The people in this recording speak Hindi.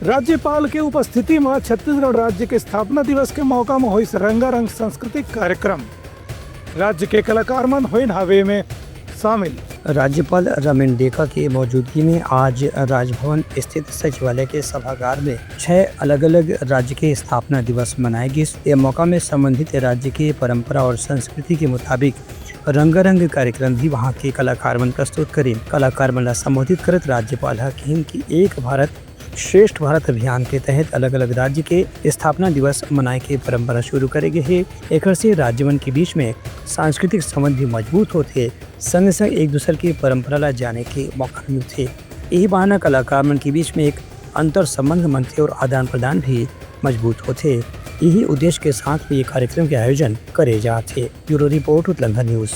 राज्यपाल के उपस्थिति में छत्तीसगढ़ राज्य के स्थापना दिवस के मौका में हुई रंगारंग सांस्कृतिक कार्यक्रम। राज्य के कलाकार मन हुई हवे में शामिल। राज्यपाल रमेन डेका की मौजूदगी में आज राजभवन स्थित सचिवालय के सभागार में 6 अलग अलग राज्य के स्थापना दिवस मनाए गए। इस मौका में संबंधित राज्य की परंपरा और संस्कृति के मुताबिक रंगारंग कार्यक्रम भी वहाँ के कलाकार मन प्रस्तुत करें। कलाकार मन संबोधित करत राज्यपाल कहें कि एक भारत श्रेष्ठ भारत अभियान के तहत अलग अलग राज्य के स्थापना दिवस मनाए के परंपरा शुरू करे गए है। एक से राज्य मन के बीच में सांस्कृतिक संबंध भी मजबूत होते, संग संग एक दूसरे की परंपरा ला जाने के मौका मिलते। यही बहाना कलाकार मन के बीच में एक अंतर संबंध बनते और आदान प्रदान भी मजबूत होते। यही उद्देश्य के साथ भी ये कार्यक्रम के आयोजन करे जाते। Bureau report Uttarakhand news.